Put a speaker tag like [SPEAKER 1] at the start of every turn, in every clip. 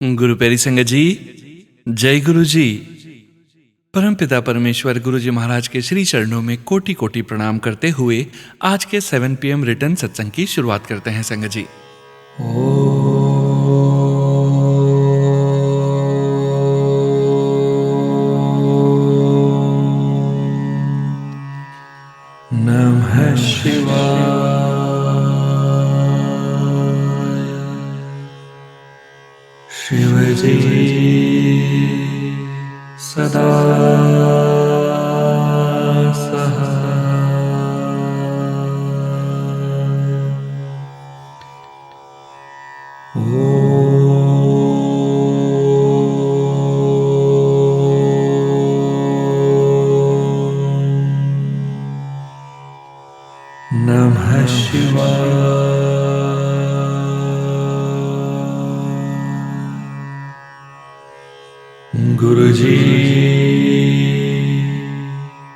[SPEAKER 1] गुरु प्यारी संगत जी, जय गुरु जी। परमपिता परमेश्वर गुरु जी महाराज के श्री चरणों में कोटि कोटि प्रणाम करते हुए आज के 7 PM रिटर्न सत्संग की शुरुआत करते हैं संगत जी। नमः शिवाय। शिव जी सदा सहाय। नमः शिवाय। गुरु जी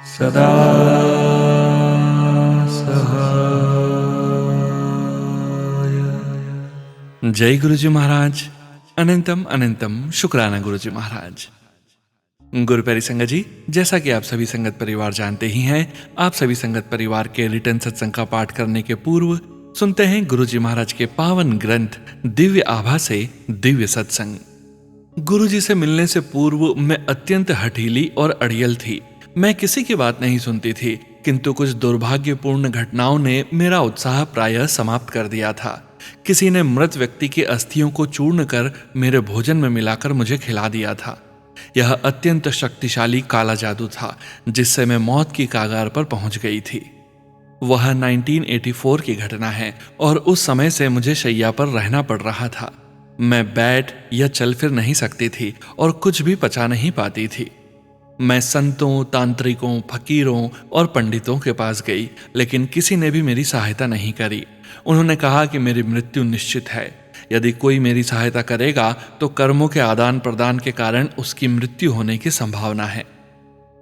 [SPEAKER 1] सदा सहाय। जय गुरु जी महाराज। अनंतम अनंतम शुक्राना गुरु जी महाराज। गुरु प्यारी संगत जी, जैसा कि आप सभी संगत परिवार जानते ही हैं, आप सभी संगत परिवार के रिटर्न सत्संग का पाठ करने के पूर्व सुनते हैं गुरु जी महाराज के पावन ग्रंथ दिव्य आभा से दिव्य सत्संग। गुरु जी से मिलने से पूर्व मैं अत्यंत हठीली और अड़ियल थी। मैं किसी की बात नहीं सुनती थी, किंतु कुछ दुर्भाग्यपूर्ण घटनाओं ने मेरा उत्साह प्रायः समाप्त कर दिया था। किसी ने मृत व्यक्ति की अस्थियों को चूर्ण कर मेरे भोजन में मिलाकर मुझे खिला दिया था। यह अत्यंत शक्तिशाली काला जादू था, जिससे मैं मौत की कागार पर पहुंच गई थी। वह 1984 की घटना है और उस समय से मुझे शैया पर रहना पड़ रहा था। मैं बैठ या चल फिर नहीं सकती थी और कुछ भी पचा नहीं पाती थी। मैं संतों, तांत्रिकों, फकीरों और पंडितों के पास गई, लेकिन किसी ने भी मेरी सहायता नहीं करी। उन्होंने कहा कि मेरी मृत्यु निश्चित है। यदि कोई मेरी सहायता करेगा तो कर्मों के आदान प्रदान के कारण उसकी मृत्यु होने की संभावना है।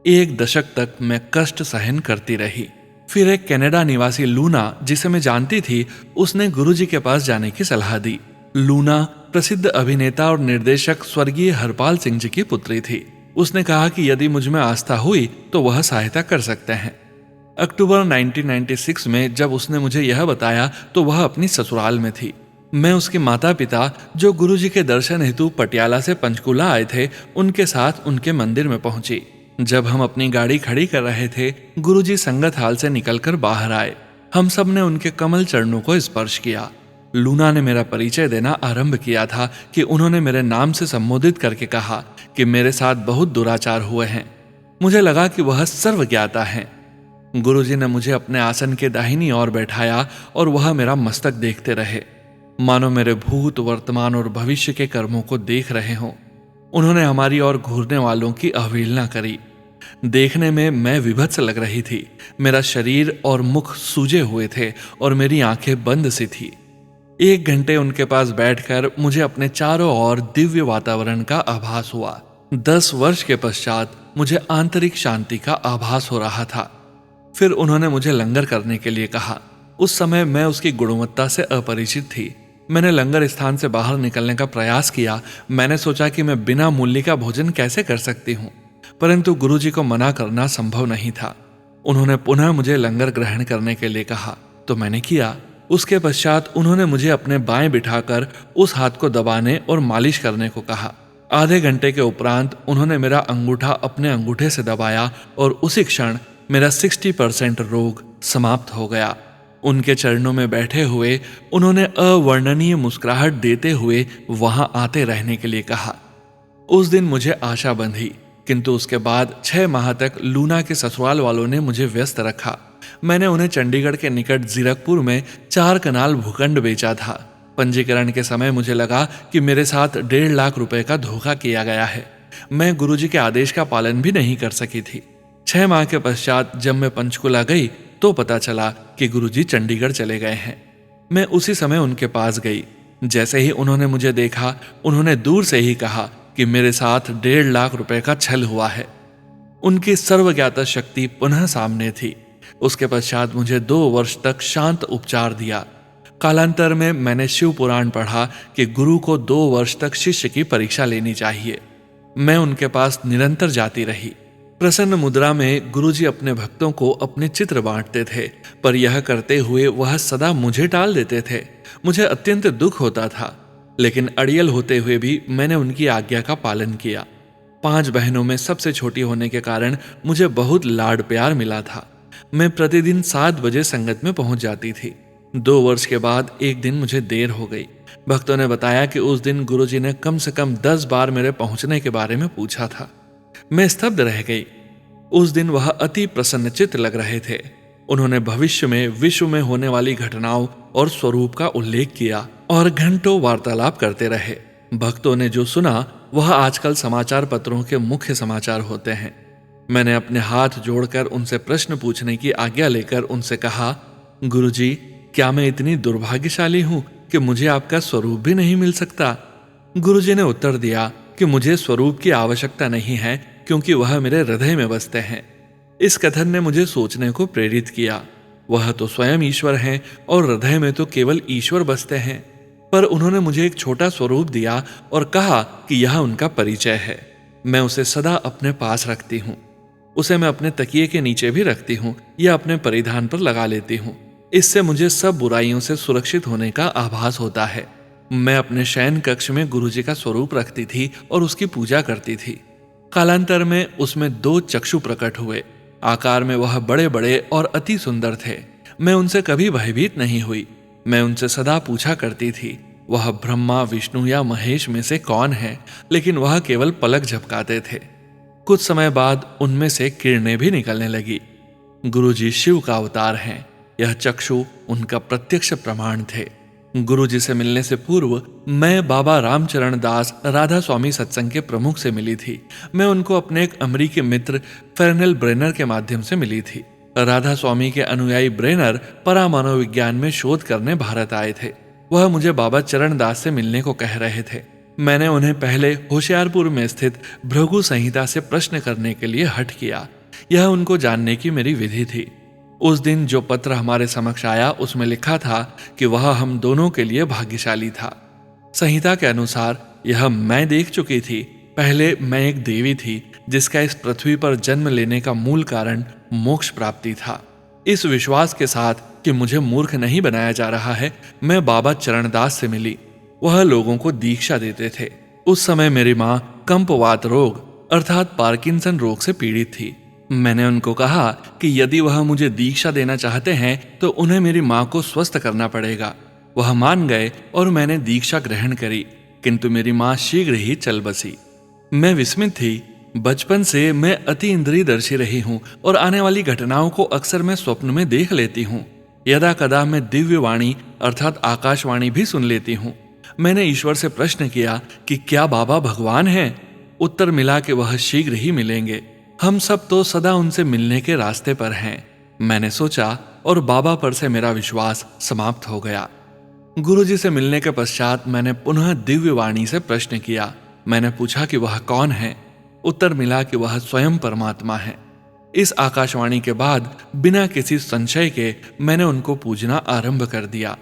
[SPEAKER 1] 1 दशक तक मैं कष्ट सहन करती रही। फिर एक कनाडा निवासी लूना, जिसे मैं जानती थी, उसने गुरुजी के पास जाने की सलाह दी। लूना प्रसिद्ध अभिनेता और निर्देशक स्वर्गीय हरपाल सिंह जी की पुत्री थी। उसने कहा कि यदि मुझ में आस्था हुई तो वह सहायता कर सकते हैं। अक्टूबर 1996 में जब उसने मुझे यह बताया तो वह अपनी ससुराल में थी। मैं उसके माता पिता, जो गुरुजी के दर्शन हेतु पटियाला से पंचकुला आए थे, उनके साथ उनके मंदिर में पहुंची। जब हम अपनी गाड़ी खड़ी कर रहे थे, गुरुजी संगत हाल से निकलकर बाहर आए। हम सब ने उनके कमल चरणों को स्पर्श किया। लूना ने मेरा परिचय देना आरंभ किया था कि उन्होंने मेरे नाम से संबोधित करके कहा कि मेरे साथ बहुत दुराचार हुए हैं। मुझे लगा कि वह सर्वज्ञाता हैं। गुरुजी ने मुझे अपने आसन के दाहिनी ओर बैठाया और वह मेरा मस्तक देखते रहे, मानो मेरे भूत, वर्तमान और भविष्य के कर्मों को देख रहे हों। उन्होंने हमारी ओर घूरने वालों की अवहेलना करी। देखने में मैं विभत्स लग रही थी। मेरा शरीर और मुख सूजे हुए थे और मेरी आंखें बंद सी थी। 1 घंटे उनके पास बैठकर मुझे अपने चारों ओर दिव्य वातावरण का आभास हुआ। 10 वर्ष के पश्चात मुझे आंतरिक शांति का आभास हो रहा था। फिर उन्होंने मुझे लंगर करने के लिए कहा। उस समय मैं उसकी गुणवत्ता से अपरिचित थी। मैंने लंगर स्थान से बाहर निकलने का प्रयास किया। मैंने सोचा कि मैं बिना मूल्य का भोजन कैसे कर सकती हूँ, परंतु गुरुजी को मना करना संभव नहीं था। उन्होंने पुनः मुझे लंगर ग्रहण करने के लिए कहा तो मैंने किया। उसके पश्चात उन्होंने मुझे अपने बाएं बिठाकर उस हाथ को दबाने और मालिश करने को कहा। आधे घंटे के उपरांत उन्होंने मेरा अंगूठा अपने अंगूठे से दबाया और उसी क्षण मेरा 60% रोग समाप्त हो गया। उनके चरणों में बैठे हुए उन्होंने अवर्णनीय मुस्कुराहट देते हुए वहां आते रहने के लिए कहा। उस दिन मुझे आशा बंधी, किंतु उसके बाद 6 माह तक लूना के ससुराल वालों ने मुझे व्यस्त रखा। मैंने उन्हें चंडीगढ़ के निकट जीरकपुर में 4 कनाल भूखंड बेचा था। पंजीकरण के समय मुझे लगा कि मेरे साथ 1.5 लाख रुपए का धोखा किया गया है। मैं गुरुजी के आदेश का पालन भी नहीं कर सकी थी। 6 माह के पश्चात जब मैं पंचकुला गई तो पता चला कि गुरुजी चंडीगढ़ चले गए हैं। मैं उसी समय उनके पास गई। जैसे ही उन्होंने मुझे देखा, उन्होंने दूर से ही कहा कि मेरे साथ 1.5 लाख रुपए का छल हुआ है। उनकी सर्वज्ञाता शक्ति पुनः सामने थी। उसके पश्चात मुझे 2 वर्ष तक शांत उपचार दिया। कालांतर में मैंने शिव पुराण पढ़ा कि गुरु को 2 वर्ष तक शिष्य की परीक्षा लेनी चाहिए। मैं उनके पास निरंतर जाती रही। प्रसन्न मुद्रा में गुरुजी अपने भक्तों को अपने चित्र बांटते थे, पर यह करते हुए वह सदा मुझे टाल देते थे। मुझे अत्यंत दुख होता था, लेकिन अड़ियल होते हुए भी मैंने उनकी आज्ञा का पालन किया। 5 बहनों में सबसे छोटी होने के कारण मुझे बहुत लाड प्यार मिला था। मैं प्रतिदिन 7 बजे संगत में पहुंच जाती थी। 2 वर्ष के बाद एक दिन मुझे देर हो गई। भक्तों ने बताया कि उस दिन गुरुजी ने कम से कम 10 बार मेरे पहुंचने के बारे में पूछा था। मैं स्तब्ध रह गई। उस दिन वह अति प्रसन्नचित्त लग रहे थे। उन्होंने भविष्य में विश्व में होने वाली घटनाओं और स्वरूप का उल्लेख किया और घंटों वार्तालाप करते रहे। भक्तों ने जो सुना वह आजकल समाचार पत्रों के मुख्य समाचार होते हैं। मैंने अपने हाथ जोड़कर उनसे प्रश्न पूछने की आज्ञा लेकर उनसे कहा, गुरुजी, क्या मैं इतनी दुर्भाग्यशाली हूं कि मुझे आपका स्वरूप भी नहीं मिल सकता? गुरुजी ने उत्तर दिया कि मुझे स्वरूप की आवश्यकता नहीं है, क्योंकि वह मेरे हृदय में बसते हैं। इस कथन ने मुझे सोचने को प्रेरित किया। वह तो स्वयं ईश्वर हैं और हृदय में तो केवल ईश्वर बसते हैं। पर उन्होंने मुझे एक छोटा स्वरूप दिया और कहा कि यह उनका परिचय है। मैं उसे सदा अपने पास रखती हूँ। उसे मैं अपने तकिए के नीचे भी रखती हूँ या अपने परिधान पर लगा लेती हूँ। इससे मुझे सब बुराइयों से सुरक्षित होने का आभास होता है। मैं अपने शयन कक्ष में गुरुजी का स्वरूप रखती थी और उसकी पूजा करती थी। कालांतर में उसमें 2 चक्षु प्रकट हुए। आकार में वह बड़े बड़े और अति सुंदर थे। मैं उनसे कभी भयभीत नहीं हुई। मैं उनसे सदा पूछा करती थी, वह ब्रह्मा, विष्णु या महेश में से कौन है, लेकिन वह केवल पलक झपकाते थे। कुछ समय बाद उनमें से किरणें भी निकलने लगी। गुरुजी शिव का अवतार हैं। यह चक्षु उनका प्रत्यक्ष प्रमाण थे। गुरुजी से मिलने से पूर्व मैं बाबा रामचरण दास राधा स्वामी सत्संग के प्रमुख से मिली थी। मैं उनको अपने एक अमेरिकी मित्र फेर्नेल ब्रेनर के माध्यम से मिली थी। राधा स्वामी के अनुयायी ब्रेनर परामनोविज्ञान में शोध करने भारत आए थे। वह मुझे बाबा चरण दास से मिलने को कह रहे थे। मैंने उन्हें पहले होशियारपुर में स्थित भृगु संहिता से प्रश्न करने के लिए हठ किया। यह उनको जानने की मेरी विधि थी। उस दिन जो पत्र हमारे समक्ष आया उसमें लिखा था कि वह हम दोनों के लिए भाग्यशाली था। संहिता के अनुसार यह मैं देख चुकी थी। पहले मैं एक देवी थी जिसका इस पृथ्वी पर जन्म लेने का मूल कारण मोक्ष प्राप्ति था। इस विश्वास के साथ कि मुझे मूर्ख नहीं बनाया जा रहा है, मैं बाबा चरणदास से मिली। वह लोगों को दीक्षा देते थे। उस समय मेरी माँ कंपवात रोग अर्थात पार्किंसन रोग से पीड़ित थी। मैंने उनको कहा कि यदि वह मुझे दीक्षा देना चाहते हैं तो उन्हें मेरी माँ को स्वस्थ करना पड़ेगा। वह मान गए और मैंने दीक्षा ग्रहण करी, किंतु मेरी माँ शीघ्र ही चल बसी। मैं विस्मित थी। बचपन से मैं अति इंद्रियदर्शी रही हूँ और आने वाली घटनाओं को अक्सर मैं स्वप्न में देख लेती हूँ। यदा कदा मैं दिव्य वाणी अर्थात आकाशवाणी भी सुन लेती हूँ। मैंने ईश्वर से प्रश्न किया कि क्या बाबा भगवान हैं? उत्तर मिला कि वह शीघ्र ही मिलेंगे। हम सब तो सदा उनसे मिलने के रास्ते पर हैं। मैंने सोचा और बाबा पर से मेरा विश्वास समाप्त हो गया। गुरुजी से मिलने के पश्चात मैंने पुनः दिव्य वाणी से प्रश्न किया। मैंने पूछा कि वह कौन है? उत्तर मिला कि वह स्वयं परमात्मा है। इस आकाशवाणी के बाद बिना किसी संशय के मैंने उनको पूजना आरंभ कर दिया।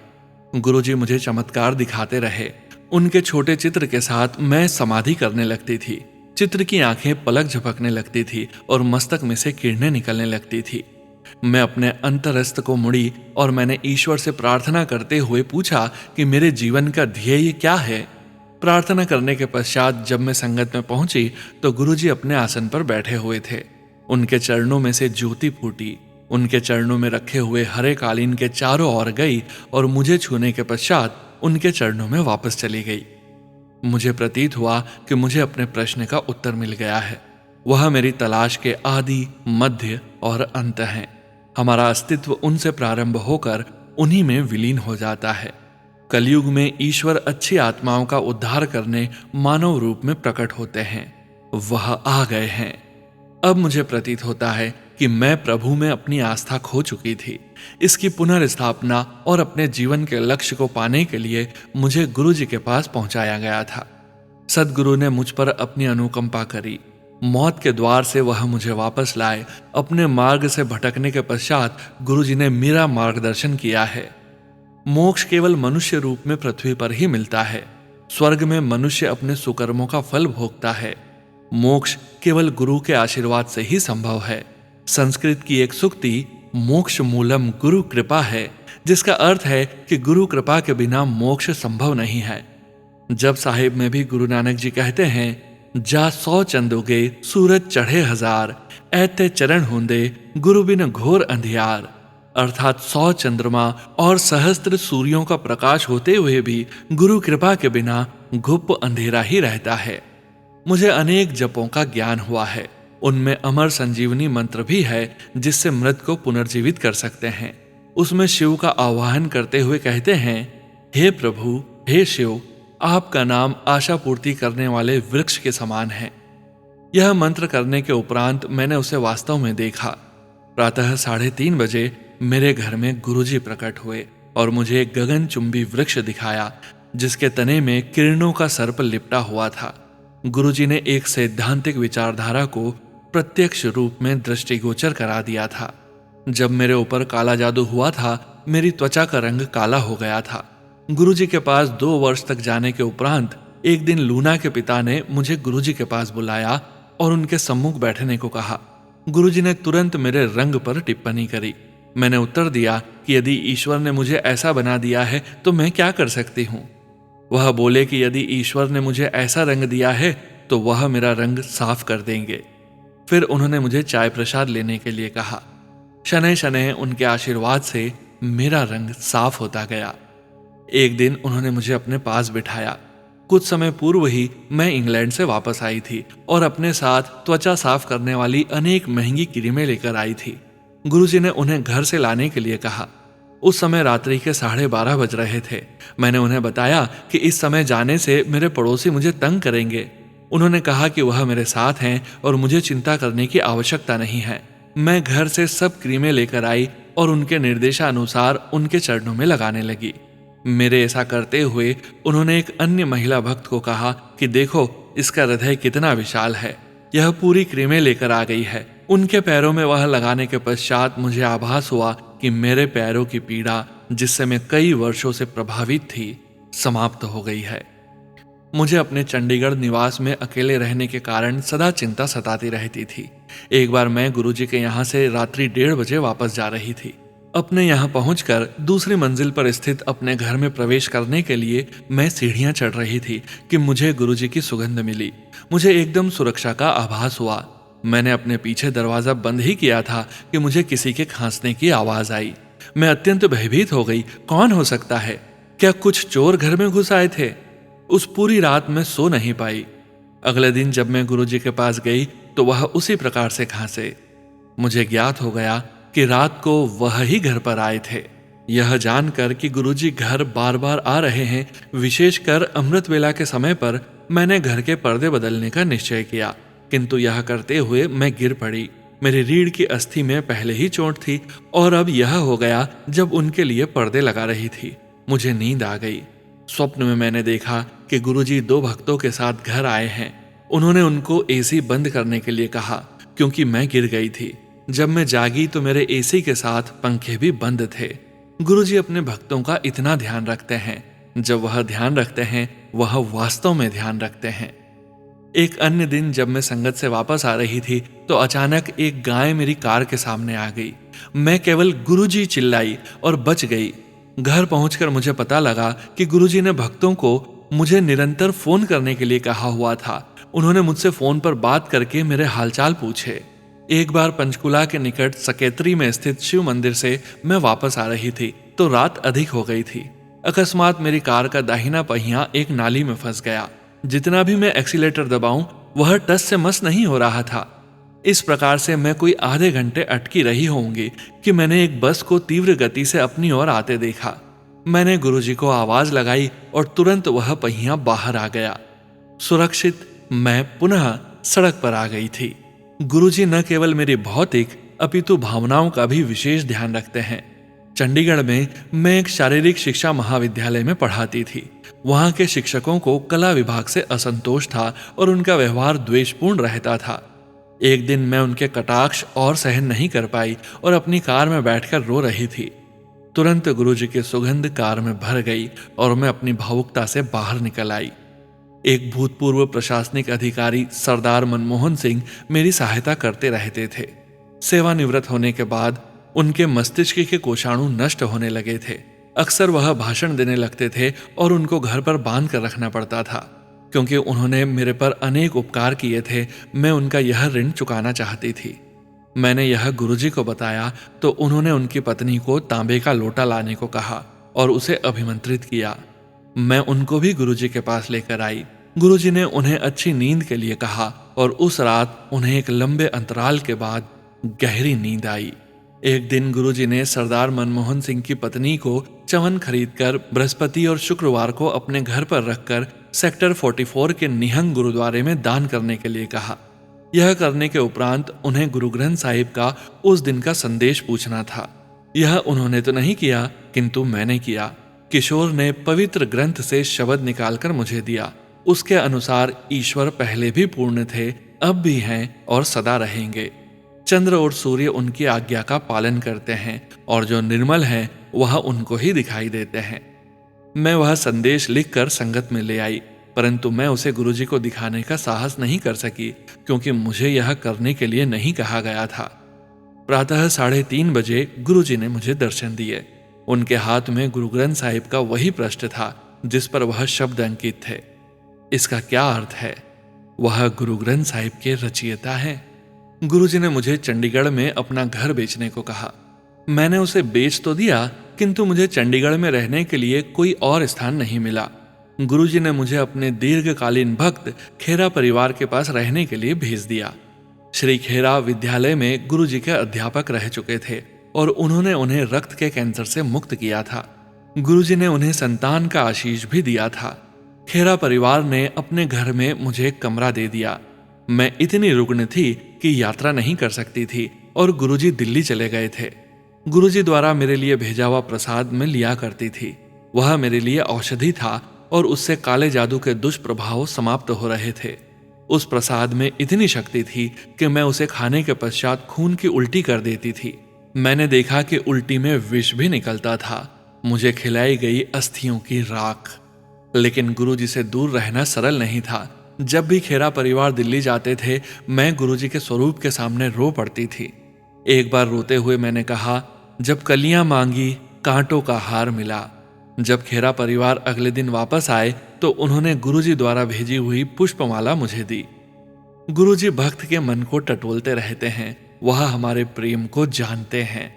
[SPEAKER 1] गुरुजी मुझे चमत्कार दिखाते रहे। उनके छोटे चित्र के साथ मैं समाधि करने लगती थी। चित्र की आंखें पलक झपकने लगती थी और मस्तक में से किरणें निकलने लगती थी। मैं अपने अंतरस्थ को मुड़ी और मैंने ईश्वर से प्रार्थना करते हुए पूछा कि मेरे जीवन का ध्येय क्या है। प्रार्थना करने के पश्चात जब मैं संगत में पहुंची तो गुरुजी अपने आसन पर बैठे हुए थे। उनके चरणों में से ज्योति फूटी। उनके चरणों में रखे हुए हरे कालीन के चारों ओर गई और मुझे छूने के पश्चात उनके चरणों में वापस चली गई। मुझे प्रतीत हुआ कि मुझे अपने प्रश्न का उत्तर मिल गया है। वह मेरी तलाश के आदि, मध्य और अंत हैं। हमारा अस्तित्व उनसे प्रारंभ होकर उन्हीं में विलीन हो जाता है। कलयुग में ईश्वर अच्छी आत्माओं का उद्धार करने मानव रूप में प्रकट होते हैं। वह आ गए हैं। अब मुझे प्रतीत होता है कि मैं प्रभु में अपनी आस्था खो चुकी थी। इसकी पुनर्स्थापना और अपने जीवन के लक्ष्य को पाने के लिए मुझे गुरुजी के पास पहुंचाया गया था। सदगुरु ने मुझ पर अपनी अनुकंपा करी। मौत के द्वार से वह मुझे वापस लाए। अपने मार्ग से भटकने के पश्चात गुरुजी ने मेरा मार्गदर्शन किया है। मोक्ष केवल मनुष्य रूप में पृथ्वी पर ही मिलता है। स्वर्ग में मनुष्य अपने सुकर्मों का फल भोगता है। मोक्ष केवल गुरु के आशीर्वाद से ही संभव है। संस्कृत की एक सूक्ति मोक्ष मूलम गुरु कृपा है, जिसका अर्थ है कि गुरु कृपा के बिना मोक्ष संभव नहीं है। जब साहिब में भी गुरु नानक जी कहते हैं, जा 100 चंद उगे सूरज चढ़े 1000, ऐते चरण होंदे गुरु बिन घोर अंधियार। अर्थात 100 चंद्रमा और सहस्त्र सूर्यों का प्रकाश होते हुए भी गुरु कृपा के बिना गुप्त अंधेरा ही रहता है। मुझे अनेक जपों का ज्ञान हुआ है। उनमें अमर संजीवनी मंत्र भी है, जिससे मृत को पुनर्जीवित कर सकते हैं। उसमें शिव का आवाहन करते हुए कहते हैं, हे प्रभु, हे शिव, आपका नाम आशा पूर्ति करने वाले वृक्ष के समान है। यह मंत्र करने के उपरांत मैंने उसे वास्तव में देखा। प्रातः 3:30 बजे मेरे घर में गुरुजी प्रकट हुए और मुझे एक गगनचुंबी वृक्ष दिखाया, जिसके तने में किरणों का सर्प लिपटा हुआ था। गुरुजी ने एक सैद्धांतिक विचारधारा को प्रत्यक्ष रूप में दृष्टिगोचर करा दिया था। जब मेरे ऊपर काला जादू हुआ था, मेरी त्वचा का रंग काला हो गया था। गुरुजी के पास 2 वर्ष तक जाने के उपरांत एक दिन लूना के पिता ने मुझे गुरुजी के पास बुलाया और उनके सम्मुख बैठने को कहा। गुरुजी ने तुरंत मेरे रंग पर टिप्पणी करी। मैंने उत्तर दिया कि यदि ईश्वर ने मुझे ऐसा बना दिया है तो मैं क्या कर सकती हूँ। वह बोले कि यदि ईश्वर ने मुझे ऐसा रंग दिया है तो वह मेरा रंग साफ कर देंगे। फिर उन्होंने मुझे चाय प्रसाद लेने के लिए कहा। शनैः शनैः उनके आशीर्वाद से मेरा रंग साफ होता गया। एक दिन उन्होंने मुझे अपने पास बिठाया। कुछ समय पूर्व ही मैं इंग्लैंड से वापस आई थी और अपने साथ त्वचा साफ करने वाली अनेक महंगी क्रीमें लेकर आई थी। गुरुजी ने उन्हें घर से लाने के लिए कहा। उस समय रात्रि के 12:30 बज रहे थे। मैंने उन्हें बताया कि इस समय जाने से मेरे पड़ोसी मुझे तंग करेंगे। उन्होंने कहा कि वह मेरे साथ हैं और मुझे चिंता करने की आवश्यकता नहीं है। मैं घर से सब क्रीमें लेकर आई और उनके निर्देशानुसार उनके चरणों में लगाने लगी। मेरे ऐसा करते हुए उन्होंने एक अन्य महिला भक्त को कहा कि देखो, इसका हृदय कितना विशाल है, यह पूरी क्रीमें लेकर आ गई है। उनके पैरों में वह लगाने के पश्चात मुझे आभास हुआ कि मेरे पैरों की पीड़ा, जिससे मैं कई वर्षों से प्रभावित थी, समाप्त हो गई है। मुझे अपने चंडीगढ़ निवास में अकेले रहने के कारण सदा चिंता सताती रहती थी। एक बार मैं गुरुजी के यहाँ से रात्रि 1:30 बजे वापस जा रही थी। अपने यहाँ पहुंचकर दूसरी मंजिल पर स्थित अपने घर में प्रवेश करने के लिए मैं सीढ़ियां चढ़ रही थी कि मुझे गुरुजी की सुगंध मिली। मुझे एकदम सुरक्षा का आभास हुआ। मैंने अपने पीछे दरवाजा बंद ही किया था कि मुझे किसी के खांसने की आवाज आई। मैं अत्यंत भयभीत हो गई। कौन हो सकता है? क्या कुछ चोर घर में घुस आए थे? उस पूरी रात मैं सो नहीं पाई। अगले दिन जब मैं गुरुजी के पास गई तो वह उसी प्रकार से खांसे। मुझे ज्ञात हो गया कि रात को वह ही घर पर आए थे। यह जानकर कि गुरुजी घर बार बार आ रहे हैं, विशेषकर अमृत वेला के समय पर, मैंने घर के पर्दे बदलने का निश्चय किया, किंतु यह करते हुए मैं गिर पड़ी। मेरी रीढ़ की अस्थि में पहले ही चोट थी और अब यह हो गया जब उनके लिए पर्दे लगा रही थी। मुझे नींद आ गई। स्वप्न में मैंने देखा कि गुरुजी 2 भक्तों के साथ घर आए हैं। उन्होंने उनको एसी बंद करने के लिए कहा क्योंकि मैं गिर गई थी। जब मैं जागी तो मेरे एसी के साथ पंखे भी बंद थे। गुरुजी अपने भक्तों का इतना ध्यान रखते हैं। जब वह ध्यान रखते हैं, वह वास्तव में ध्यान रखते हैं। एक अन्य दिन जब मैं संगत से वापस आ रही थी तो अचानक एक गाय मेरी कार के सामने आ गई। मैं केवल गुरुजी चिल्लाई और बच गई। घर पहुंचकर मुझे पता लगा कि गुरुजी ने भक्तों को मुझे निरंतर फोन करने के लिए कहा हुआ था। उन्होंने मुझसे फोन पर बात करके मेरे हालचाल पूछे। एक बार पंचकुला के निकट सकेत्री में स्थित शिव मंदिर से मैं वापस आ रही थी तो रात अधिक हो गई थी। अकस्मात मेरी कार का दाहिना पहिया एक नाली में फंस गया। जितना भी मैं एक्सीलेटर दबाऊं, वह टस से मस नहीं हो रहा था। इस प्रकार से मैं कोई आधे घंटे अटकी रही होंगी कि मैंने एक बस को तीव्र गति से अपनी ओर आते देखा। मैंने गुरुजी को आवाज लगाई और तुरंत वह पहिया बाहर आ गया। सुरक्षित मैं पुनः सड़क पर आ गई थी। गुरुजी न केवल मेरी भौतिक अपितु भावनाओं का भी विशेष ध्यान रखते हैं। चंडीगढ़ में मैं एक शारीरिक शिक्षा महाविद्यालय में पढ़ाती थी। वहां के शिक्षकों को कला विभाग से असंतोष था और उनका व्यवहार द्वेषपूर्ण रहता था। एक दिन मैं उनके कटाक्ष और सहन नहीं कर पाई और अपनी कार में बैठकर रो रही थी। तुरंत गुरुजी की सुगंध कार में भर गई और मैं अपनी भावुकता से बाहर निकल आई। एक भूतपूर्व प्रशासनिक अधिकारी सरदार मनमोहन सिंह मेरी सहायता करते रहते थे। सेवानिवृत्त होने के बाद उनके मस्तिष्क के कोषाणु नष्ट होने लगे थे। अक्सर वह भाषण देने लगते थे और उनको घर पर बांध कर रखना पड़ता था। क्योंकि उन्होंने मेरे पर अनेक उपकार किए थे, मैं उनका यह ऋण चुकाना चाहती थी। मैंने यह गुरुजी को बताया तो उन्होंने उनकी पत्नी को तांबे का लोटा लाने को कहा और उसे अभिमंत्रित किया। मैं उनको भी गुरुजी के पास लेकर आई। गुरुजी ने उन्हें अच्छी नींद के लिए कहा और उस रात उन्हें एक लंबे अंतराल के बाद गहरी नींद आई। एक दिन गुरुजी ने सरदार मनमोहन सिंह की पत्नी को चवन खरीदकर बृहस्पति और शुक्रवार को अपने घर पर रखकर सेक्टर 44 के निहंग गुरुद्वारे में दान करने के लिए कहा। यह करने के उपरांत उन्हें गुरु ग्रंथ साहिब का उस दिन का संदेश पूछना था। यह उन्होंने तो नहीं किया, किंतु मैंने किया। किशोर ने पवित्र ग्रंथ से शब्द निकालकर मुझे दिया। उसके अनुसार ईश्वर पहले भी पूर्ण थे, अब भी हैं और सदा रहेंगे। चंद्र और सूर्य उनकी आज्ञा का पालन करते हैं और जो निर्मल है वह उनको ही दिखाई देते हैं। मैं वह संदेश लिखकर संगत में ले आई, परंतु मैं उसे गुरुजी को दिखाने का साहस नहीं कर सकी, क्योंकि मुझे यह करने के लिए नहीं कहा गया था। प्रातः 3:30 बजे गुरुजी ने मुझे दर्शन दिए। उनके हाथ में गुरु ग्रंथ साहिब का वही पृष्ठ था जिस पर वह शब्द अंकित थे। इसका क्या अर्थ है? वह गुरु ग्रंथ साहिब के रचयिता है। गुरुजी ने मुझे चंडीगढ़ में अपना घर बेचने को कहा। मैंने उसे बेच तो दिया, किंतु मुझे चंडीगढ़ में रहने के लिए कोई और स्थान नहीं मिला। गुरुजी ने मुझे अपने दीर्घकालीन भक्त खेरा परिवार के पास रहने के लिए भेज दिया। श्री खेरा विद्यालय में गुरुजी के अध्यापक रह चुके थे और उन्होंने उन्हें रक्त के कैंसर से मुक्त किया था। गुरुजी ने उन्हें संतान का आशीष भी दिया था। खेरा परिवार ने अपने घर में मुझे एक कमरा दे दिया। मैं इतनी रुग्ण थी कि यात्रा नहीं कर सकती थी और गुरुजी दिल्ली चले गए थे। गुरुजी द्वारा मेरे लिए भेजा हुआ प्रसाद मैं लिया करती थी। वह मेरे लिए औषधि था और उससे काले जादू के दुष्प्रभाव समाप्त हो रहे थे। उस प्रसाद में इतनी शक्ति थी कि मैं उसे खाने के पश्चात खून की उल्टी कर देती थी। मैंने देखा कि उल्टी में विष भी निकलता था। मुझे खिलाई गई अस्थियों की राख। लेकिन गुरुजी से दूर रहना सरल नहीं था। जब भी खेरा परिवार दिल्ली जाते थे, मैं गुरुजी के स्वरूप के सामने रो पड़ती थी। एक बार रोते हुए मैंने कहा, जब कलियां मांगी कांटों का हार मिला। जब खेरा परिवार अगले दिन वापस आए तो उन्होंने गुरुजी द्वारा भेजी हुई पुष्पमाला मुझे दी। गुरुजी भक्त के मन को टटोलते रहते हैं, वह हमारे प्रेम को जानते हैं।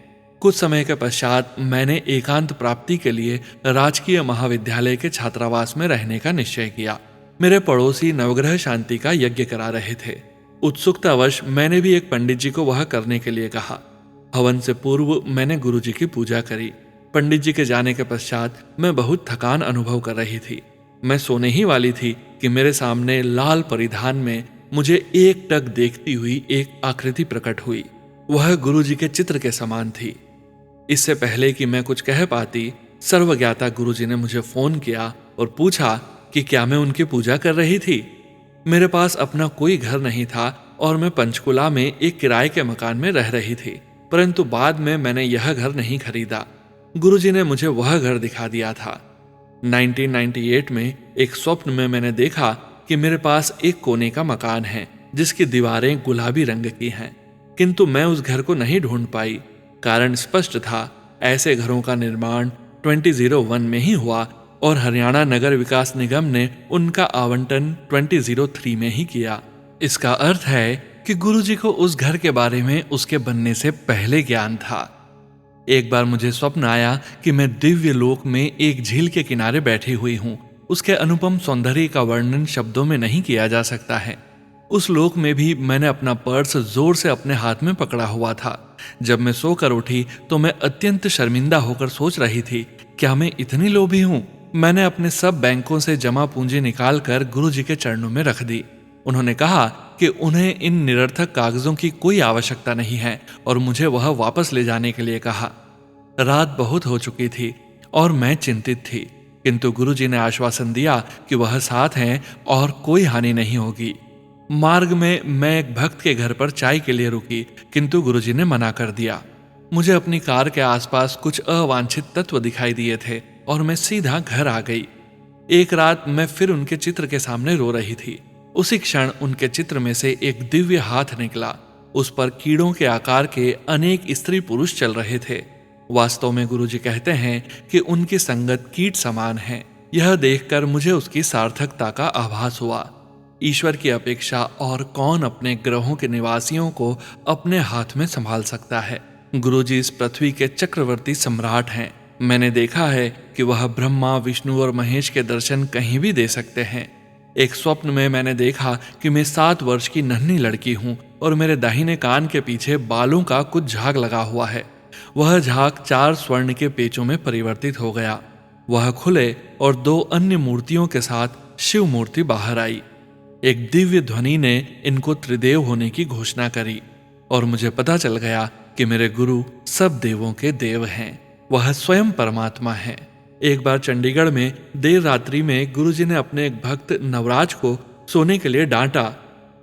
[SPEAKER 1] कुछ समय के पश्चात मैंने एकांत प्राप्ति के लिए राजकीय महाविद्यालय के छात्रावास में रहने का निश्चय किया। मेरे पड़ोसी नवग्रह शांति का यज्ञ करा रहे थे। उत्सुकतावश मैंने भी एक पंडित जी को वह करने के लिए कहा। हवन से पूर्व मैंने गुरुजी की पूजा करी। पंडित जी के जाने के पश्चात मैं बहुत थकान अनुभव कर रही थी। मैं सोने ही वाली थी कि मेरे सामने लाल परिधान में मुझे एकटक देखती हुई एक आकृति प्रकट हुई। वह गुरुजी के चित्र के समान थी। इससे पहले कि मैं कुछ कह पाती, सर्वज्ञाता गुरुजी ने मुझे फोन किया और पूछा कि क्या मैं उनकी पूजा कर रही थी। मेरे पास अपना कोई घर नहीं था और मैं पंचकुला में एक किराए के मकान में रह रही थी, परंतु बाद में मैंने यह घर नहीं खरीदा। गुरुजी ने मुझे वह घर दिखा दिया था। 1998 में एक स्वप्न में मैंने देखा कि मेरे पास एक कोने का मकान है जिसकी दीवारें गुलाबी रंग की हैं, किंतु मैं उस घर को नहीं ढूंढ पाई। कारण स्पष्ट था, ऐसे घरों का निर्माण 2001 में ही हुआ और हरियाणा नगर विकास निगम ने उनका आवंटन 2003 में ही किया। इसका अर्थ है कि गुरुजी को उस घर के बारे में उसके बनने से पहले ज्ञान था। एक बार मुझे स्वप्न आया कि मैं दिव्य लोक में एक झील के किनारे बैठी हुई हूँ। उसके अनुपम सौंदर्य का वर्णन शब्दों में नहीं किया जा सकता है। उस लोक में भी मैंने अपना पर्स जोर से अपने हाथ में पकड़ा हुआ था। जब मैं सोकर उठी तो मैं अत्यंत शर्मिंदा होकर सोच रही थी, क्या मैं इतनी लोभी हूँ? मैंने अपने सब बैंकों से जमा पूंजी निकालकर गुरुजी के चरणों में रख दी। उन्होंने कहा कि उन्हें इन निरर्थक कागजों की कोई आवश्यकता नहीं है और मुझे वह वापस ले जाने के लिए कहा। रात बहुत हो चुकी थी और मैं चिंतित थी, किंतु गुरुजी ने आश्वासन दिया कि वह साथ हैं और कोई हानि नहीं होगी। मार्ग में मैं एक भक्त के घर पर चाय के लिए रुकी, किंतु गुरुजी ने मना कर दिया। मुझे अपनी कार के आसपास कुछ अवांछित तत्व दिखाई दिए थे और मैं सीधा घर आ गई। एक रात मैं फिर उनके चित्र के सामने रो रही थी। उसी क्षण उनके चित्र में से एक दिव्य हाथ निकला। उस पर कीड़ों के आकार के अनेक स्त्री पुरुष चल रहे थे। वास्तव में गुरुजी कहते हैं कि उनकी संगत कीट समान है। यह देखकर मुझे उसकी सार्थकता का आभास हुआ। ईश्वर की अपेक्षा और कौन अपने ग्रहों के निवासियों को अपने हाथ में संभाल सकता है। गुरुजी इस पृथ्वी के चक्रवर्ती सम्राट हैं। मैंने देखा है कि वह ब्रह्मा, विष्णु और महेश के दर्शन कहीं भी दे सकते हैं। एक स्वप्न में मैंने देखा कि मैं 7 वर्ष की नन्ही लड़की हूँ और मेरे दाहिने कान के पीछे बालों का कुछ झाग लगा हुआ है। वह झाग 4 स्वर्ण के पेचों में परिवर्तित हो गया। वह खुले और 2 अन्य मूर्तियों के साथ शिव मूर्ति बाहर आई। एक दिव्य ध्वनि ने इनको त्रिदेव होने की घोषणा करी और मुझे पता चल गया कि मेरे गुरु सब देवों के देव हैं। वह स्वयं परमात्मा है। एक बार चंडीगढ़ में देर रात्रि में गुरुजी ने अपने एक भक्त नवराज को सोने के लिए डांटा।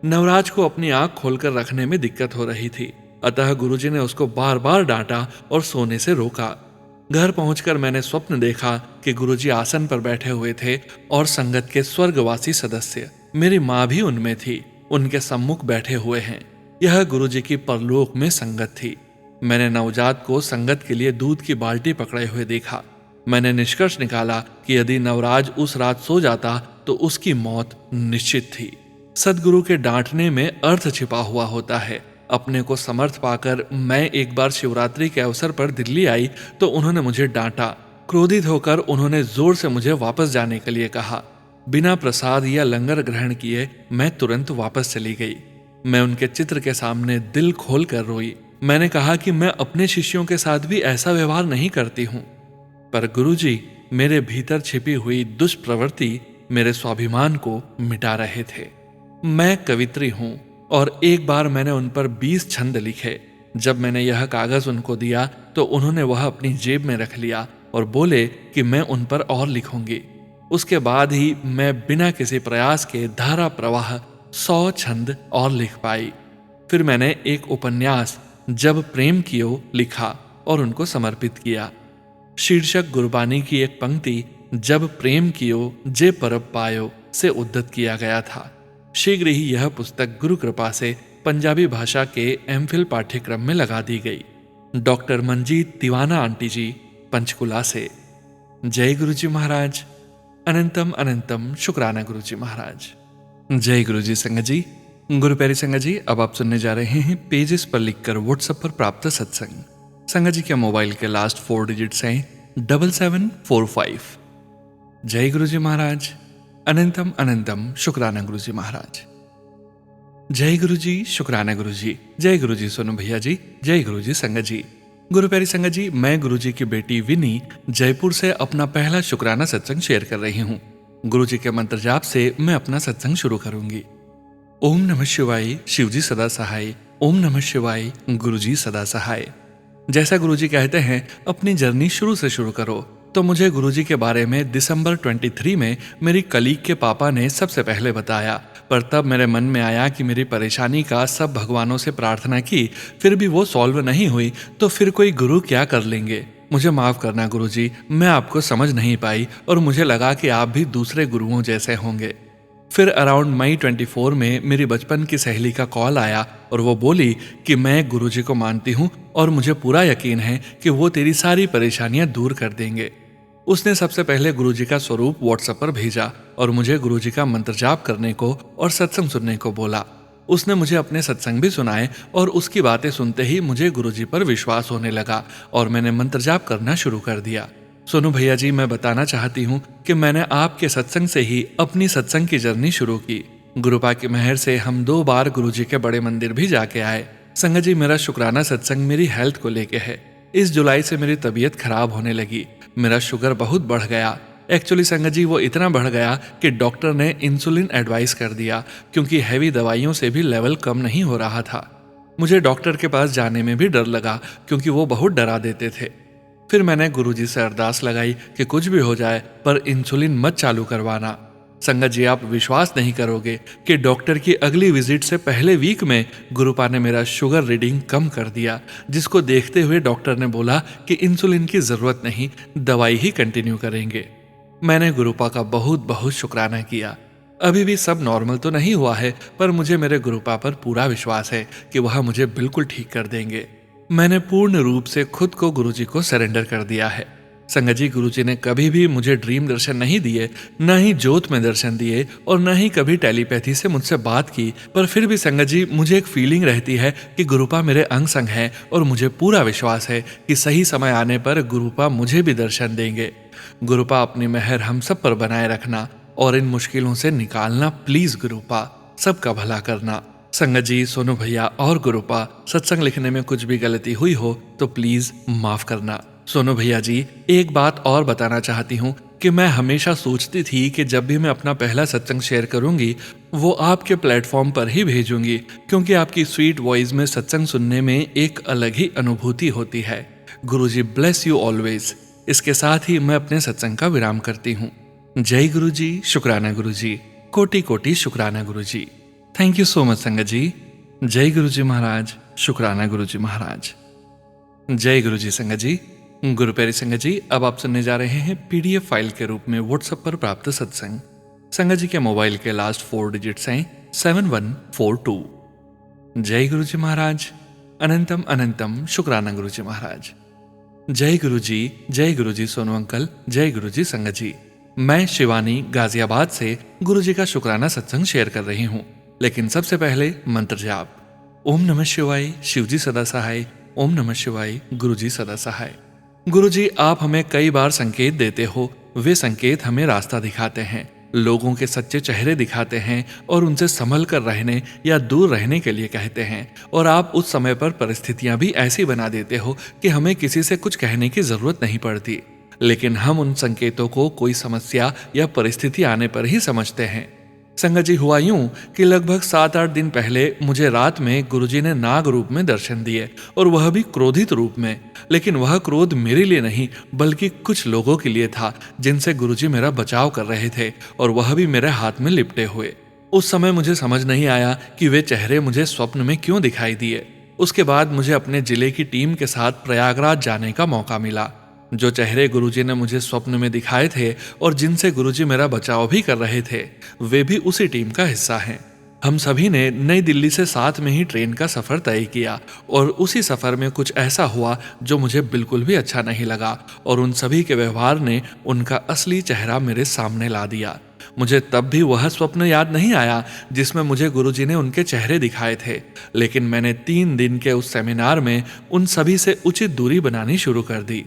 [SPEAKER 1] नवराज को अपनी आंख खोलकर रखने में दिक्कत हो रही थी, अतः गुरुजी ने उसको बार बार डांटा और सोने से रोका। घर पहुंचकर मैंने स्वप्न देखा कि गुरुजी आसन पर बैठे हुए थे और संगत के स्वर्गवासी सदस्य, मेरी माँ भी उनमें थी, उनके सम्मुख बैठे हुए हैं। यह गुरुजी की परलोक में संगत थी। मैंने नवजात को संगत के लिए दूध की बाल्टी पकड़े हुए देखा। मैंने निष्कर्ष निकाला कि यदि नवराज उस रात सो जाता तो उसकी मौत निश्चित थी। सदगुरु के डांटने में अर्थ छिपा हुआ होता है। अपने को समर्थ पाकर मैं एक बार शिवरात्रि के अवसर पर दिल्ली आई तो उन्होंने मुझे डांटा। क्रोधित होकर उन्होंने जोर से मुझे वापस जाने के लिए कहा। बिना प्रसाद या लंगर ग्रहण किए मैं तुरंत वापस चली गई। मैं उनके चित्र के सामने दिल खोल कर रोई। मैंने कहा कि मैं अपने शिष्यों के साथ भी ऐसा व्यवहार नहीं करती हूँ, पर गुरुजी मेरे भीतर छिपी हुई दुष्प्रवृत्ति मेरे स्वाभिमान को मिटा रहे थे। मैं कवित्री हूँ और एक बार मैंने उन पर 20 छंद लिखे। जब मैंने यह कागज उनको दिया तो उन्होंने वह अपनी जेब में रख लिया और बोले कि मैं उन पर और लिखूंगी। उसके बाद ही मैं बिना किसी प्रयास के धारा प्रवाह 100 छंद और लिख पाई। फिर मैंने एक उपन्यास जब प्रेम कियो लिखा और उनको समर्पित किया। शीर्षक गुरबानी की एक पंक्ति जब प्रेम कियो जे परब पायो से उद्धत किया गया था। शीघ्र ही यह पुस्तक गुरु कृपा से पंजाबी भाषा के एमफिल पाठ्यक्रम में लगा दी गई। डॉक्टर मंजीत तिवाना आंटी जी, पंचकुला से। जय गुरुजी महाराज। अनंतम अनंतम शुक्राना गुरुजी महाराज। जय गुरुजी संगत जी। गुरु प्यारी संगत जी, अब आप सुनने जा रहे हैं पेजेस पर लिखकर व्हाट्सएप पर प्राप्त सत्संग। संगत जी के मोबाइल के लास्ट 4 डिजिट्स हैं 7745। जय गुरुजी महाराज। अनंतम अनंतम शुक्राना गुरुजी महाराज। जय गुरुजी, शुक्राना गुरुजी। जय गुरुजी सोनू भैया जी। जय गुरुजी संगत जी। गुरु प्यारी संगत जी, मैं गुरुजी की बेटी विनी जयपुर से अपना पहला शुक्राना सत्संग शेयर कर रही हूँ। गुरुजी के मंत्र जाप से मैं अपना सत्संग शुरू करूंगी। ओम नमः शिवाय, शिवजी सदा सहाय। ओम नमः शिवाय, गुरुजी सदा सहाय। जैसा गुरुजी कहते हैं अपनी जर्नी शुरू से शुरू करो, तो मुझे गुरुजी के बारे में दिसंबर 23 में मेरी कलीग के पापा ने सबसे पहले बताया। पर तब मेरे मन में आया कि मेरी परेशानी का सब भगवानों से प्रार्थना की, फिर भी वो सॉल्व नहीं हुई, तो फिर कोई गुरु क्या कर लेंगे। मुझे माफ करना गुरुजी, मैं आपको समझ नहीं पाई और मुझे लगा कि आप भी दूसरे गुरुओं जैसे होंगे। फिर अराउंड मई 24 में मेरी बचपन की सहेली का कॉल आया और वो बोली कि मैं गुरुजी को मानती हूँ और मुझे पूरा यकीन है कि वो तेरी सारी परेशानियां दूर कर देंगे। उसने सबसे पहले गुरुजी का स्वरूप व्हाट्सएप पर भेजा और मुझे गुरुजी का मंत्र जाप करने को और सत्संग सुनने को बोला। उसने मुझे अपने सत्संग भी सुनाए और उसकी बातें सुनते ही मुझे गुरुजी पर विश्वास होने लगा और मैंने मंत्र जाप करना शुरू कर दिया। सोनू भैया जी, मैं बताना चाहती हूँ कि मैंने आपके सत्संग से ही अपनी सत्संग की जर्नी शुरू की। गुरुपा की मेहर से हम 2 बार गुरुजी के बड़े मंदिर भी जाके आए। संगत जी, मेरा शुक्राना सत्संग मेरी हेल्थ को लेके है। इस जुलाई से मेरी तबीयत खराब होने लगी। मेरा शुगर बहुत बढ़ गया। एक्चुअली संगत जी, वो इतना बढ़ गया कि डॉक्टर ने इंसुलिन एडवाइस कर दिया, क्योंकि हैवी दवाइयों से भी लेवल कम नहीं हो रहा था। मुझे डॉक्टर के पास जाने में भी डर लगा, क्योंकि वो बहुत डरा देते थे। फिर मैंने गुरुजी से अरदास लगाई कि कुछ भी हो जाए पर इंसुलिन मत चालू करवाना। संगत जी, आप विश्वास नहीं करोगे कि डॉक्टर की अगली विजिट से पहले वीक में गुरुपा ने मेरा शुगर रीडिंग कम कर दिया, जिसको देखते हुए डॉक्टर ने बोला कि इंसुलिन की जरूरत नहीं, दवाई ही कंटिन्यू करेंगे। मैंने गुरुपा का बहुत बहुत शुक्राना किया। अभी भी सब नॉर्मल तो नहीं हुआ है, पर मुझे मेरे गुरुपा पर पूरा विश्वास है कि वह मुझे बिल्कुल ठीक कर देंगे। मैंने पूर्ण रूप से खुद को गुरुजी को सरेंडर कर दिया है। संगत जी, गुरुजी ने कभी भी मुझे ड्रीम दर्शन नहीं दिए, न ही ज्योत में दर्शन दिए और न ही कभी टेलीपैथी से मुझसे बात की, पर फिर भी संगत जी, मुझे एक फीलिंग रहती है कि गुरुपा मेरे अंग संग है और मुझे पूरा विश्वास है कि सही समय आने पर गुरुपा मुझे भी दर्शन देंगे। गुरुपा, अपनी मेहर हम सब पर बनाए रखना और इन मुश्किलों से निकालना प्लीज गुरुपा, सबका भला करना। संगत जी, सोनू भैया और गुरुपा, सत्संग लिखने में कुछ भी गलती हुई हो तो प्लीज माफ करना। सोनू भैया जी, एक बात और बताना चाहती हूँ कि मैं हमेशा सोचती थी कि जब भी मैं अपना पहला सत्संग शेयर करूंगी वो आपके प्लेटफॉर्म पर ही भेजूंगी, क्योंकि आपकी स्वीट वॉइस में सत्संग सुनने में एक अलग ही अनुभूति होती है। गुरुजी ब्लेस यू ऑलवेज। इसके साथ ही मैं अपने सत्संग का विराम करती हूँ। जय गुरुजी, शुक्राना गुरुजी, कोटि कोटि शुक्राना गुरुजी। थैंक यू सो मच संगत जी। जय गुरुजी महाराज, शुक्राना गुरुजी महाराज। जय गुरुजी संगत जी। गुरु प्यारी संगत जी, अब आप सुनने जा रहे हैं पीडीएफ फाइल के रूप में व्हाट्सएप पर प्राप्त सत्संग। संगत जी के मोबाइल के लास्ट 4 डिजिट्स हैं 7142। जय गुरुजी महाराज। अनंतम अनंतम शुक्राना गुरुजी महाराज। जय गुरुजी सोनू अंकल, जय गुरुजी संगत जी। मैं शिवानी गाजियाबाद से गुरुजी का शुक्राना सत्संग शेयर कर रही हूँ, लेकिन सबसे पहले मंत्र जाप। ओम नमः शिवाय, शिवजी सदा सहाय। ओम नमः शिवाय, गुरुजी सदा सहाय। गुरुजी, आप हमें कई बार संकेत देते हो, वे संकेत हमें रास्ता दिखाते हैं, लोगों के सच्चे चेहरे दिखाते हैं और उनसे संभल कर रहने या दूर रहने के लिए कहते हैं, और आप उस समय पर परिस्थितियां भी ऐसी बना देते हो कि हमें किसी से कुछ कहने की जरूरत नहीं पड़ती, लेकिन हम उन संकेतों को कोई समस्या या परिस्थिति आने पर ही समझते हैं। संगत जी, हुआ यूं कि लगभग 7-8 दिन पहले मुझे रात में गुरुजी ने नाग रूप में दर्शन दिए, और वह भी क्रोधित रूप में। लेकिन वह क्रोध मेरे लिए नहीं बल्कि कुछ लोगों के लिए था जिनसे गुरुजी मेरा बचाव कर रहे थे, और वह भी मेरे हाथ में लिपटे हुए। उस समय मुझे समझ नहीं आया कि वे चेहरे मुझे स्वप्न में क्यों दिखाई दिए। उसके बाद मुझे अपने जिले की टीम के साथ प्रयागराज जाने का मौका मिला। जो चेहरे गुरुजी ने मुझे स्वप्न में दिखाए थे और जिनसे गुरुजी मेरा बचाव भी कर रहे थे, वे भी उसी टीम का हिस्सा हैं। हम सभी ने नई दिल्ली से साथ में ही ट्रेन का सफर तय किया, और उसी सफर में कुछ ऐसा हुआ जो मुझे बिल्कुल भी अच्छा नहीं लगा, और उन सभी के व्यवहार ने उनका असली चेहरा मेरे सामने ला दिया। मुझे तब भी वह स्वप्न याद नहीं आया जिसमें मुझे गुरुजी ने उनके चेहरे दिखाए थे, लेकिन मैंने 3 दिन के उस सेमिनार में उन सभी से उचित दूरी बनानी शुरू कर दी।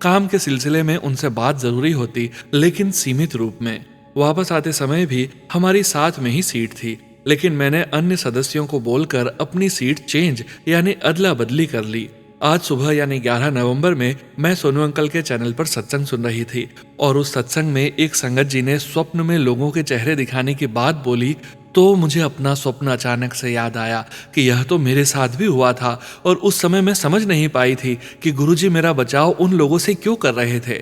[SPEAKER 1] काम के सिलसिले में उनसे बात जरूरी होती, लेकिन सीमित रूप में। वापस आते समय भी हमारी साथ में ही सीट थी, लेकिन मैंने अन्य सदस्यों को बोलकर अपनी सीट चेंज यानी अदला बदली कर ली। आज सुबह यानी 11 नवंबर में मैं सोनू अंकल के चैनल पर सत्संग सुन रही थी, और उस सत्संग में एक संगत जी ने स्वप्न में लोगों के चेहरे दिखाने की बात बोली, तो मुझे अपना स्वप्न अचानक से याद आया कि यह तो मेरे साथ भी हुआ था, और उस समय मैं समझ नहीं पाई थी कि गुरुजी मेरा बचाव उन लोगों से क्यों कर रहे थे।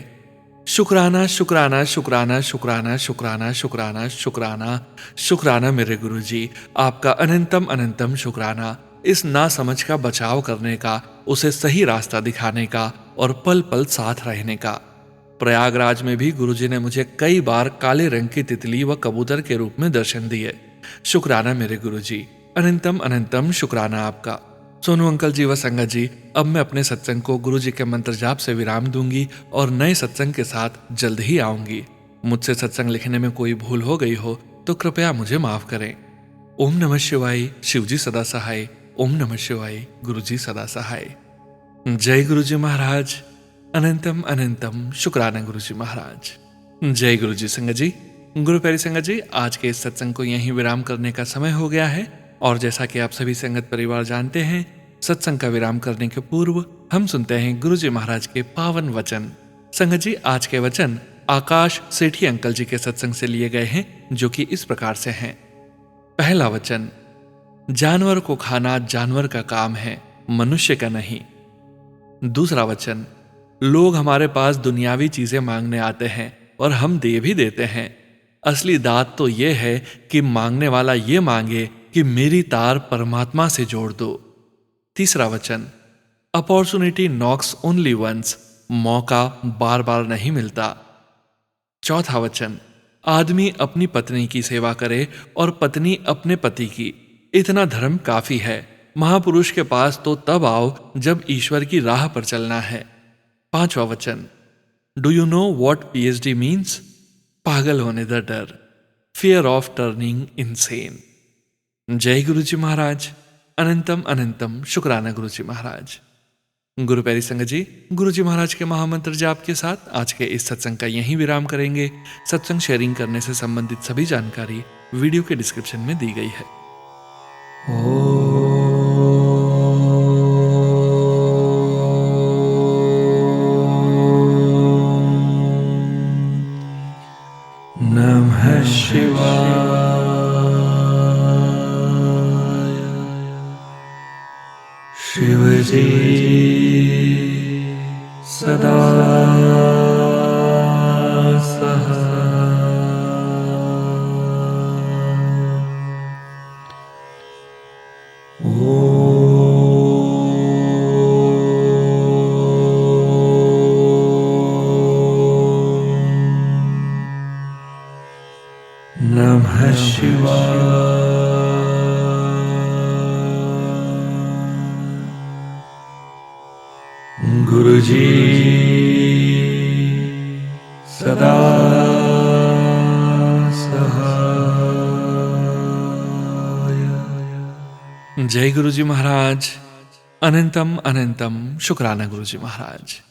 [SPEAKER 1] शुक्राना शुक्राना शुक्राना शुक्राना शुक्राना शुक्राना शुक्राना शुक्राना मेरे गुरुजी, आपका अनंतम अनंतम शुक्राना, इस ना समझ का बचाव करने का, उसे सही रास्ता दिखाने का और पल पल साथ रहने का। प्रयागराज में भी गुरुजी ने मुझे कई बार काले रंग की तितली व कबूतर के रूप में दर्शन दिए। शुक्राना मेरे गुरुजी, अनंतम अनंतम शुक्राना आपका। सोनू अंकल जी व संगत जी, अब मैं अपने सत्संग को गुरुजी के मंत्र जाप से विराम दूंगी और नए सत्संग के साथ जल्द ही आऊंगी। मुझसे सत्संग लिखने में कोई भूल हो गई हो तो कृपया मुझे माफ करें। ओम नमः शिवाय, शिवजी सदा सहाय। ओम नमः शिवाय, गुरुजी सदा सहाय। जय गुरुजी महाराज। अनंतम अनंतम शुक्राना गुरुजी महाराज। जय गुरुजी संगत जी। गुरु प्यारी संगत जी, आज के इस सत्संग को यहीं विराम करने का समय हो गया है, और जैसा कि आप सभी संगत परिवार जानते हैं, सत्संग का विराम करने के पूर्व हम सुनते हैं गुरुजी महाराज के पावन वचन। संगत जी, आज के वचन आकाश सेठी अंकल जी के सत्संग से लिए गए हैं, जो कि इस प्रकार से हैं। पहला वचन, जानवर को खाना जानवर का काम है, मनुष्य का नहीं। दूसरा वचन, लोग हमारे पास दुनियावी चीजें मांगने आते हैं और हम दे भी देते हैं। असली दात तो ये है कि मांगने वाला ये मांगे कि मेरी तार परमात्मा से जोड़ दो। तीसरा वचन, अपॉर्चुनिटी नॉक्स ओनली वंस, मौका बार बार नहीं मिलता। चौथा वचन, आदमी अपनी पत्नी की सेवा करे और पत्नी अपने पति की, इतना धर्म काफी है। महापुरुष के पास तो तब आओ जब ईश्वर की राह पर चलना है। पांचवा वचन, do you know what PhD means? पागल होने का डर, फियर ऑफ टर्निंग इनसेन। जय गुरु जी महाराज। अनंतम अनंतम शुक्राना गुरु जी महाराज। गुरु प्यारी संगत जी, गुरु जी महाराज के महामंत्र जाप के साथ आज के इस सत्संग का यहीं विराम करेंगे। सत्संग शेयरिंग करने से संबंधित सभी जानकारी वीडियो के डिस्क्रिप्शन में दी गई है। नमः शिवाय। शिव जी सदा सहाय। नमः शिवाय। गुरु जी सदा सहाय। जय गुरु जी महाराज। अनंतम अनंतम शुक्राना गुरु जी महाराज।